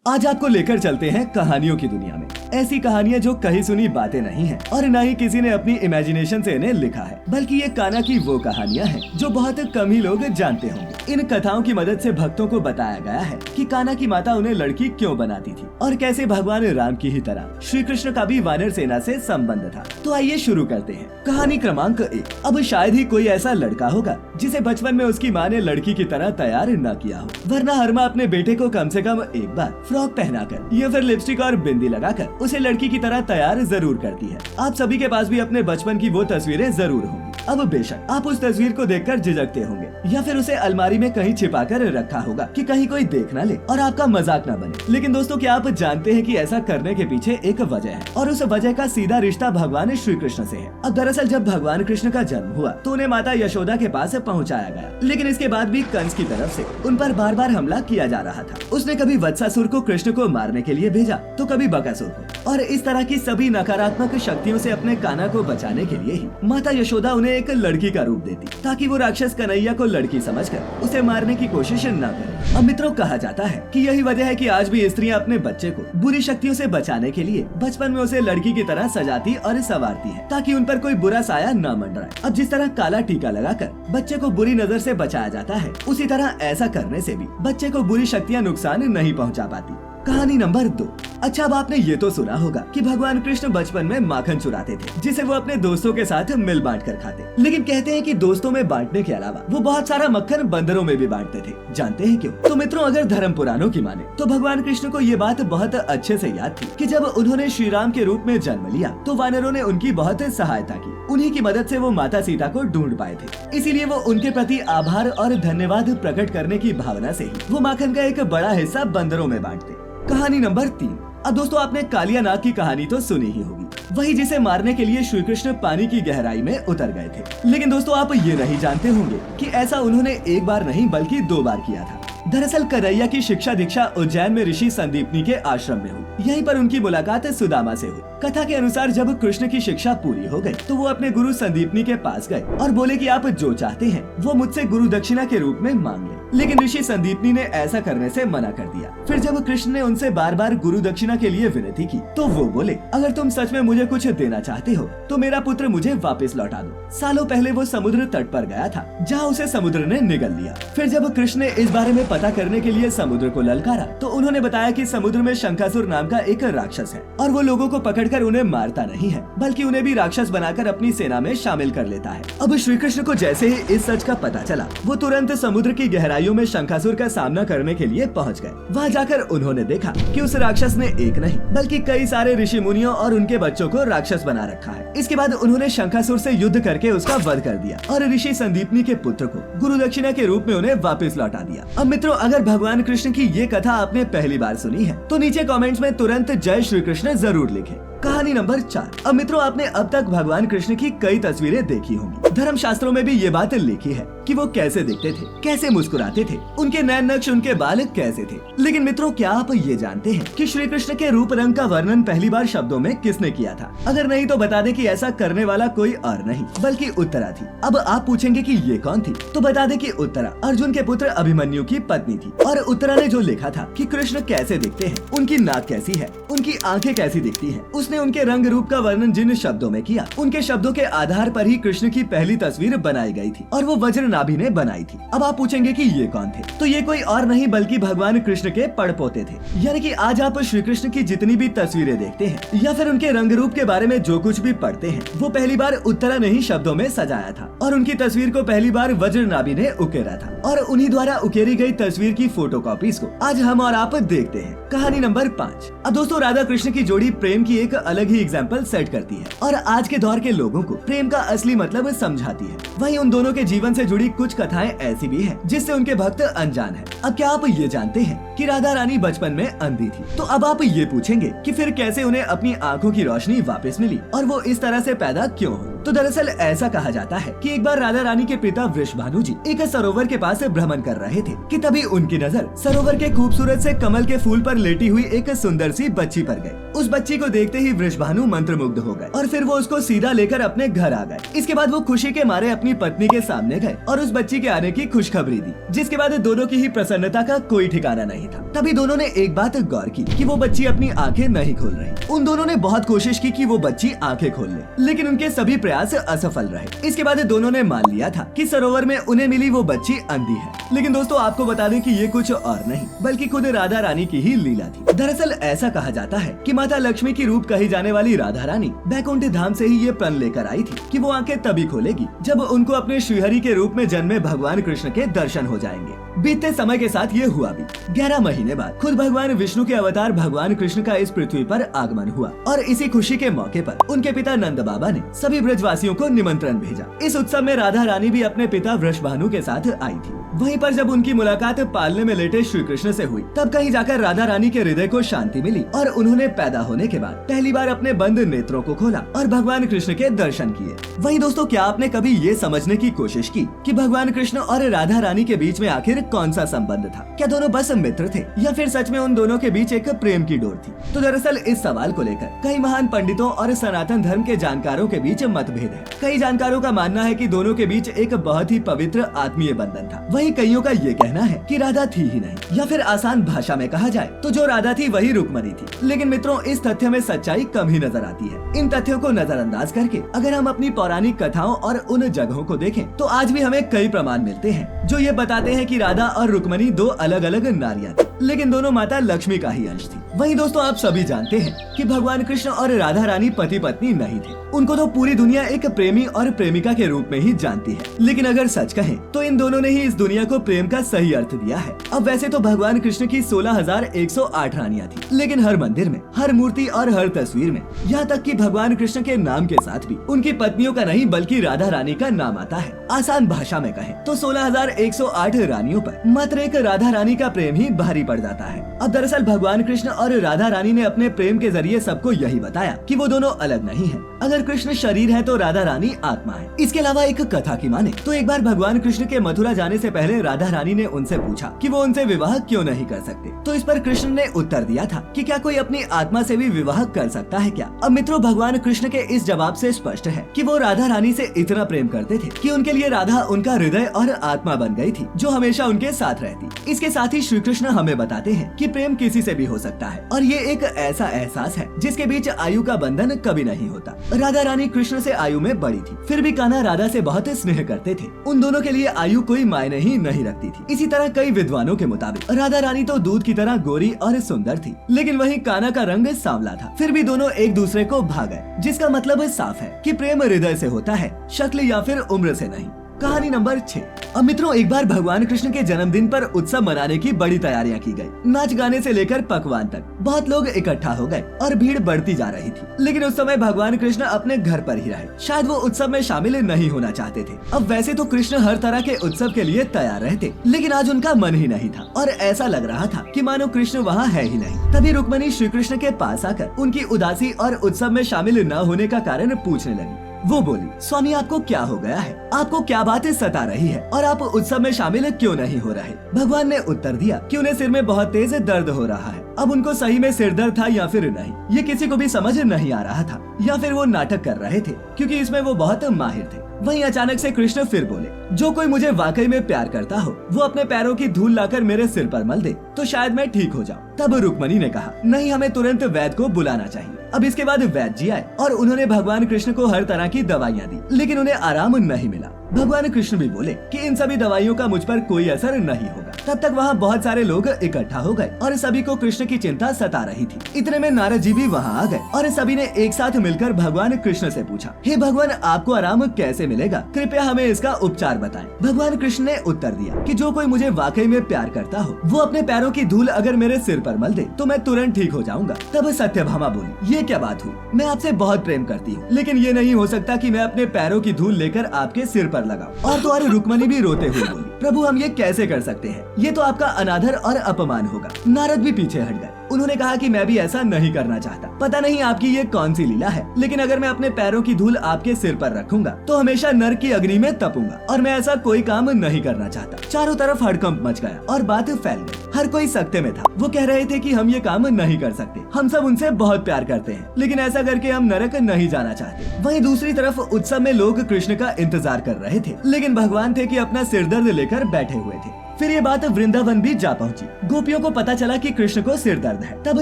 आज आपको लेकर चलते हैं कहानियों की दुनिया में। ऐसी कहानियां जो कहीं सुनी बातें नहीं हैं और न ही किसी ने अपनी इमेजिनेशन से इन्हें लिखा है, बल्कि ये कान्हा की वो कहानियां हैं जो बहुत कम ही लोग जानते होंगे। इन कथाओं की मदद से भक्तों को बताया गया है कि कान्हा की माता उन्हें लड़की क्यों बनाती थी और कैसे भगवान राम की ही तरह श्री कृष्ण का भी वानर सेना से संबंध था। तो आइए शुरू करते हैं। कहानी क्रमांक 1। अब शायद ही कोई ऐसा लड़का होगा जिसे बचपन में उसकी माँ ने लड़की की तरह तैयार न किया हो, वरना हर माँ अपने बेटे को कम से कम एक बार फ्रॉक पहनाकर या फिर लिपस्टिक और बिंदी लगाकर उसे लड़की की तरह तैयार जरूर करती है। आप सभी के पास भी अपने बचपन की वो तस्वीरें जरूर होंगी। अब बेशक आप उस तस्वीर को देखकर झिझकते होंगे या फिर उसे अलमारी में कहीं छिपा कर रखा होगा कि कहीं कोई देख ना ले और आपका मजाक ना बने। लेकिन दोस्तों, क्या आप जानते हैं कि ऐसा करने के पीछे एक वजह है और उस वजह का सीधा रिश्ता भगवान श्री कृष्ण से है। अब दरअसल जब भगवान कृष्ण का जन्म हुआ तो उन्हें माता यशोदा के पास पहुँचाया गया, लेकिन इसके बाद भी कंस की तरफ से उन पर बार बार हमला किया जा रहा था। उसने कभी वत्सासुर को कृष्ण को मारने के लिए भेजा तो कभी बकासुर को, और इस तरह की सभी नकारात्मक शक्तियों से अपने कान्हा को बचाने के लिए ही माता यशोदा उन्हें एक लड़की का रूप देती ताकि वो राक्षस कन्हैया को लड़की समझकर उसे मारने की कोशिश न करे। अब मित्रों, कहा जाता है कि यही वजह है कि आज भी स्त्रियां अपने बच्चे को बुरी शक्तियों से बचाने के लिए बचपन में उसे लड़की की तरह सजाती और संवारती है ताकि उन पर कोई बुरा साया न मंडराए। अब जिस तरह काला टीका लगाकर बच्चे को बुरी नजर से बचाया जाता है, उसी तरह ऐसा करने से भी बच्चे को बुरी शक्तियाँ नुकसान नहीं पहुँचा पाती। कहानी नंबर 2। अच्छा, अब आपने ये तो सुना होगा कि भगवान कृष्ण बचपन में माखन चुराते थे जिसे वो अपने दोस्तों के साथ मिल बांट कर खाते, लेकिन कहते हैं कि दोस्तों में बांटने के अलावा वो बहुत सारा मक्खन बंदरों में भी बांटते थे। जानते हैं क्यों? तो मित्रों, अगर धर्म पुराणों की माने तो भगवान कृष्ण को ये बात बहुत अच्छे से याद थी कि जब उन्होंने श्री राम के रूप में जन्म लिया तो वानरों ने उनकी बहुत सहायता की। उन्हीं की मदद से वो माता सीता को ढूंढ पाए थे, इसीलिए वो उनके प्रति आभार और धन्यवाद प्रकट करने की भावना से ही वो माखन का एक बड़ा हिस्सा बंदरों में बांटते। कहानी नंबर 3। अब दोस्तों, आपने कालिया नाग की कहानी तो सुनी ही होगी, वही जिसे मारने के लिए श्री कृष्ण पानी की गहराई में उतर गए थे। लेकिन दोस्तों, आप ये नहीं जानते होंगे कि ऐसा उन्होंने एक बार नहीं बल्कि 2 बार किया था। दरअसल कन्हैया की शिक्षा दीक्षा उज्जैन में ऋषि संदीपनी के आश्रम में हुई। यहीं पर उनकी मुलाकात सुदामा से हुई। कथा के अनुसार जब कृष्ण की शिक्षा पूरी हो गई तो वो अपने गुरु संदीपनी के पास गए और बोले कि आप जो चाहते हैं वो मुझसे गुरु दक्षिणा के रूप में मांग लें। लेकिन ऋषि संदीपनी ने ऐसा करने से मना कर दिया। फिर जब कृष्ण ने उनसे बार बार गुरु दक्षिणा के लिए विनती की तो वो बोले, अगर तुम सच में मुझे कुछ देना चाहते हो तो मेरा पुत्र मुझे वापस लौटा दो। सालों पहले वो समुद्र तट पर गया था जहाँ उसे समुद्र ने निगल लिया। फिर जब कृष्ण ने इस बारे में पता करने के लिए समुद्र को ललकारा तो उन्होंने बताया कि समुद्र में शंखासुर नाम का एक राक्षस है और वो लोगों को पकड़कर उन्हें मारता नहीं है बल्कि उन्हें भी राक्षस बनाकर अपनी सेना में शामिल कर लेता है। अब श्री कृष्ण को जैसे ही इस सच का पता चला वो तुरंत समुद्र की गहराइयों में शंखासुर का सामना करने के लिए पहुंच गए। वहां जाकर उन्होंने देखा कि उस राक्षस ने एक नहीं बल्कि कई सारे ऋषि मुनियों और उनके बच्चों को राक्षस बना रखा है। इसके बाद उन्होंने शंखासुर से युद्ध करके उसका वध कर दिया और ऋषि संदीपनी के पुत्र को गुरु दक्षिणा के रूप में उन्हें वापस लौटा दिया। अब मित्रों, अगर भगवान कृष्ण की ये कथा आपने पहली बार सुनी है तो नीचे कमेंट्स में तुरंत जय श्री कृष्ण जरूर लिखें। कहानी नंबर 4। अब मित्रों, आपने अब तक भगवान कृष्ण की कई तस्वीरें देखी होंगी। धर्म शास्त्रों में भी ये बात लिखी है कि वो कैसे दिखते थे, कैसे मुस्कुराते थे, उनके नैन नक्श, उनके बाल कैसे थे। लेकिन मित्रों, क्या आप ये जानते हैं कि श्री कृष्ण के रूप रंग का वर्णन पहली बार शब्दों में किसने किया था? अगर नहीं तो बता दें कि ऐसा करने वाला कोई और नहीं बल्कि उत्तरा थी। अब आप पूछेंगे कि ये कौन थी, तो बता दें कि उत्तरा अर्जुन के पुत्र अभिमन्यु की पत्नी थी। और उत्तरा ने जो लिखा था कि कृष्ण कैसे दिखते हैं, उनकी नाक कैसी है, उनकी आंखें कैसी दिखती हैं, उसने उनके रंग रूप का वर्णन जिन शब्दों में किया उनके शब्दों के आधार पर ही कृष्ण की पहली तस्वीर बनाई गई थी और वो वज्र नाभि ने बनाई थी। अब आप पूछेंगे कि ये कौन थे, तो ये कोई और नहीं बल्कि भगवान कृष्ण के पड़पोते थे। यानी कि आज आप श्री कृष्ण की जितनी भी तस्वीरें देखते हैं या फिर उनके रंग रूप के बारे में जो कुछ भी पढ़ते हैं वो पहली बार उत्तरा ने ही शब्दों में सजाया था और उनकी तस्वीर को पहली बार वज्र नाभि ने उकेरा था और उन्हीं द्वारा उकेरी गई तस्वीर की फोटोकॉपीज को आज हम और आप देखते हैं। कहानी नंबर 5। अब दोस्तों, राधा कृष्ण की जोड़ी प्रेम की एक अलग ही एग्जाम्पल सेट करती है और आज के दौर के लोगों को प्रेम का असली मतलब समझाती है। वहीं उन दोनों के जीवन से जुड़ी कुछ कथाएं ऐसी भी हैं जिससे उनके भक्त अनजान हैं। अब क्या आप ये जानते हैं कि राधा रानी बचपन में अंधी थी? तो अब आप ये पूछेंगे कि फिर कैसे उन्हें अपनी आंखों की रोशनी वापस मिली और वो इस तरह से पैदा क्यों हुई? तो दरअसल ऐसा कहा जाता है कि एक बार राधा रानी के पिता वृषभानु जी एक सरोवर के पास भ्रमण कर रहे थे कि तभी उनकी नजर सरोवर के खूबसूरत से कमल के फूल पर लेटी हुई एक सुंदर सी बच्ची पर गई। उस बच्ची को देखते ही वृषभानु मंत्रमुग्ध हो गए और फिर वो उसको सीधा लेकर अपने घर आ गए। इसके बाद वो खुशी के मारे अपनी पत्नी के सामने गए और उस बच्ची के आने की खुशखबरी दी, जिसके बाद दोनों की ही प्रसन्नता का कोई ठिकाना नहीं था। तभी दोनों ने एक बात गौर की कि वो बच्ची अपनी आंखें नहीं खोल रही। उन दोनों ने बहुत कोशिश की कि वो बच्ची आंखें खोल ले, लेकिन उनके सभी प्रयास असफल रहे। इसके बाद दोनों ने मान लिया था कि सरोवर में उन्हें मिली वो बच्ची अंधी है। लेकिन दोस्तों आपको बता दें कि ये कुछ और नहीं बल्कि खुद राधा रानी की ही लीला थी। दरअसल ऐसा कहा जाता है कि माता लक्ष्मी की रूप कही जाने वाली राधा रानी बैकुंठ धाम से ही ये प्रण लेकर आई थी कि वो आंखें तभी खोलेगी जब उनको अपने श्रीहरि के रूप में जन्मे भगवान कृष्ण के दर्शन हो जाएंगे। बीतते समय के साथ ये हुआ भी। 11 महीने बाद खुद भगवान विष्णु के अवतार भगवान कृष्ण का इस पृथ्वी पर आगमन हुआ और इसी खुशी के मौके पर उनके पिता नंद बाबा ने सभी ब्रजवासियों को निमंत्रण भेजा। इस उत्सव में राधा रानी भी अपने पिता वृषभानु के साथ आई थी। वहीं पर जब उनकी मुलाकात पालने में लेटे श्री कृष्ण से हुई तब कहीं जाकर राधा रानी के हृदय को शांति मिली और उन्होंने पैदा होने के बाद पहली बार अपने बंद नेत्रों को खोला और भगवान कृष्ण के दर्शन किए। वहीं दोस्तों क्या आपने कभी ये समझने की कोशिश की कि भगवान कृष्ण और राधा रानी के बीच में आखिर कौन सा संबंध था? क्या दोनों बस मित्र थे या फिर सच में उन दोनों के बीच एक प्रेम की डोर थी? तो दरअसल इस सवाल को लेकर कई महान पंडितों और सनातन धर्म के जानकारों के बीच मतभेद है। कई जानकारों का मानना है कि दोनों के बीच एक बहुत ही पवित्र आत्मीय बंधन था। वहीं कईयों का ये कहना है कि राधा थी ही नहीं, या फिर आसान भाषा में कहा जाए तो जो राधा थी वही रुक्मणी थी। लेकिन मित्रों इस तथ्य में सच्चाई कम ही नजर आती है। इन तथ्यों को नजरअंदाज करके अगर हम अपनी पौराणिक कथाओं और उन जगहों को देखें तो आज भी हमें कई प्रमाण मिलते हैं जो ये बताते हैं कि राधा और रुक्मणी दो अलग अलग नारियां थी, लेकिन दोनों माता लक्ष्मी का ही अंश थी। वहीं दोस्तों आप सभी जानते हैं कि भगवान कृष्ण और राधा रानी पति पत्नी नहीं थे। उनको तो पूरी दुनिया एक प्रेमी और प्रेमिका के रूप में ही जानती है। लेकिन अगर सच कहें तो इन दोनों ने ही इस दुनिया को प्रेम का सही अर्थ दिया है। अब वैसे तो भगवान कृष्ण की 16,108 रानियां थी, लेकिन हर मंदिर में, हर मूर्ति और हर तस्वीर में, यहाँ तक कि भगवान कृष्ण के नाम के साथ भी उनकी पत्नियों का नहीं बल्कि राधा रानी का नाम आता है। आसान भाषा में कहें तो 16,108 रानियों पर मात्र एक राधा रानी का प्रेम ही भारी पड़ जाता है। अब दरअसल भगवान कृष्ण और राधा रानी ने अपने प्रेम के जरिए सबको यही बताया कि वो दोनों अलग नहीं हैं। अगर कृष्ण शरीर है तो राधा रानी आत्मा है। इसके अलावा एक कथा की माने तो एक बार भगवान कृष्ण के मथुरा जाने से पहले राधा रानी ने उनसे पूछा कि वो उनसे विवाह क्यों नहीं कर सकते। तो इस पर कृष्ण ने उत्तर दिया था कि क्या कोई अपनी आत्मा से भी विवाह कर सकता है क्या? अब मित्रों भगवान कृष्ण के इस जवाब से स्पष्ट है कि वो राधा रानी से इतना प्रेम करते थे कि उनके लिए राधा उनका हृदय और आत्मा बन गई थी जो हमेशा उनके साथ रहती। इसके साथ ही श्री कृष्ण हमें बताते हैं कि प्रेम किसी से भी हो सकता है और ये एक ऐसा एहसास है जिसके बीच आयु का बंधन कभी नहीं होता। राधा रानी कृष्ण से आयु में बड़ी थी, फिर भी कान्हा राधा से बहुत स्नेह करते थे। उन दोनों के लिए आयु कोई मायने ही नहीं रखती थी। इसी तरह कई विद्वानों के मुताबिक राधा रानी तो दूध की तरह गोरी और सुंदर थी, लेकिन वहीं कान्हा का रंग सांवला था। फिर भी दोनों एक दूसरे को भा गए, जिसका मतलब साफ है कि प्रेम हृदय से होता है, शक्ल या फिर उम्र से नहीं। कहानी नंबर 6। अब मित्रों एक बार भगवान कृष्ण के जन्मदिन पर उत्सव मनाने की बड़ी तैयारियां की गई। नाच गाने से लेकर पकवान तक बहुत लोग इकट्ठा हो गए और भीड़ बढ़ती जा रही थी। लेकिन उस समय भगवान कृष्ण अपने घर पर ही रहे। शायद वो उत्सव में शामिल नहीं होना चाहते थे। अब वैसे तो कृष्ण हर तरह के उत्सव के लिए तैयार रहते, लेकिन आज उनका मन ही नहीं था और ऐसा लग रहा था कि मानो कृष्ण वहाँ है ही नहीं। तभी रुक्मणी श्री कृष्ण के पास आकर उनकी उदासी और उत्सव में शामिल न होने का कारण पूछने लगी। वो बोली, स्वामी आपको क्या हो गया है? आपको क्या बातें सता रही है और आप उत्सव में शामिल क्यों नहीं हो रहे? भगवान ने उत्तर दिया कि उन्हें सिर में बहुत तेज दर्द हो रहा है। अब उनको सही में सिर दर्द था या फिर नहीं, ये किसी को भी समझ नहीं आ रहा था, या फिर वो नाटक कर रहे थे क्योंकि इसमें वो बहुत माहिर थे। वहीं अचानक से कृष्ण फिर बोले, जो कोई मुझे वाकई में प्यार करता हो वो अपने पैरों की धूल लाकर मेरे सिर पर मल दे तो शायद मैं ठीक हो जाऊं। तब रुक्मणी ने कहा, नहीं, हमें तुरंत वैद्य को बुलाना चाहिए। अब इसके बाद वैद्य जी आए और उन्होंने भगवान कृष्ण को हर तरह की दवाइयाँ दी, लेकिन उन्हें आराम नहीं मिला। भगवान कृष्ण भी बोले कि इन सभी दवाइयों का मुझ पर कोई असर नहीं होगा। तब तक वहाँ बहुत सारे लोग इकट्ठा हो गए और सभी को कृष्ण की चिंता सता रही थी। इतने में नारद जी भी वहाँ आ गए और सभी ने एक साथ मिलकर भगवान कृष्ण से पूछा, हे भगवान, आपको आराम कैसे मिलेगा? कृपया हमें इसका उपचार बताएं। भगवान कृष्ण ने उत्तर दिया कि जो कोई मुझे वाकई में प्यार करता हो वो अपने पैरों की धूल अगर मेरे सिर पर मल दे तो मैं तुरंत ठीक हो जाऊंगा। तब सत्यभामा बोली, ये क्या बात हुई? मैं आपसे बहुत प्रेम करती हूँ, लेकिन ये नहीं हो सकता कि मैं अपने पैरों की धूल लेकर आपके सिर पर लगाऊं। और तो और रुक्मणी भी रोते हुए बोली, प्रभु हम ये कैसे कर सकते हैं? ये तो आपका अनादर और अपमान होगा। नारद भी पीछे हट गए उन्होंने कहा कि मैं भी ऐसा नहीं करना चाहता। पता नहीं आपकी ये कौन सी लीला है, लेकिन अगर मैं अपने पैरों की धूल आपके सिर पर रखूंगा तो हमेशा नरक की अग्नि में तपूंगा और मैं ऐसा कोई काम नहीं करना चाहता। चारों तरफ हड़कंप मच गया और बात फैल गई। हर कोई सकते में था। वो कह रहे थे कि हम ये काम नहीं कर सकते, हम सब उनसे बहुत प्यार करते हैं, लेकिन ऐसा करके हम नरक नहीं जाना चाहते। वहीं दूसरी तरफ उत्सव में लोग कृष्ण का इंतजार कर रहे थे, लेकिन भगवान थे कि अपना सिरदर्द लेकर बैठे हुए थे। फिर ये बात वृंदावन भी जा पहुंची। गोपियों को पता चला कि कृष्ण को सिर दर्द है। तब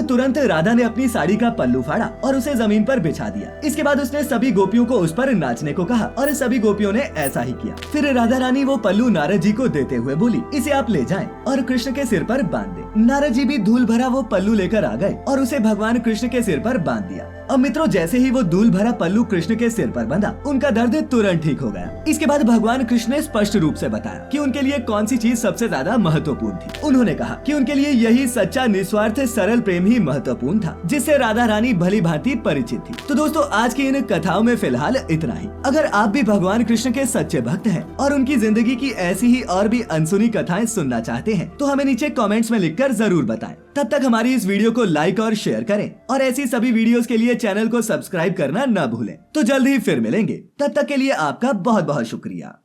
तुरंत राधा ने अपनी साड़ी का पल्लू फाड़ा और उसे जमीन पर बिछा दिया। इसके बाद उसने सभी गोपियों को उस पर नाचने को कहा और सभी गोपियों ने ऐसा ही किया। फिर राधा रानी वो पल्लू नारद जी को देते हुए बोली, इसे आप ले जाएं और कृष्ण के सिर पर बांध दें। नारद जी भी धूल भरा वो पल्लू लेकर आ गए और उसे भगवान कृष्ण के सिर पर बांध दिया। अब मित्रों, जैसे ही वो धूल भरा पल्लू कृष्ण के सिर पर बंधा, उनका दर्द तुरंत ठीक हो गया। इसके बाद भगवान कृष्ण ने स्पष्ट रूप से बताया कि उनके लिए कौन सी चीज सबसे ज्यादा महत्वपूर्ण थी। उन्होंने कहा कि उनके लिए यही सच्चा निस्वार्थ सरल प्रेम ही महत्वपूर्ण था, जिससे राधा रानी भली भांति परिचित थी। तो दोस्तों, आज की इन कथाओं में फिलहाल इतना ही। अगर आप भी भगवान कृष्ण के सच्चे भक्त हैं और उनकी जिंदगी की ऐसी ही और भी अनसुनी कथाएं सुनना चाहते हैं, तो हमें नीचे कमेंट्स में लिखकर जरूर बताएं। तब तक हमारी इस वीडियो को लाइक और शेयर करें और ऐसी सभी वीडियोस के लिए चैनल को सब्सक्राइब करना न भूलें। तो जल्द ही फिर मिलेंगे, तब तक के लिए आपका बहुत बहुत शुक्रिया।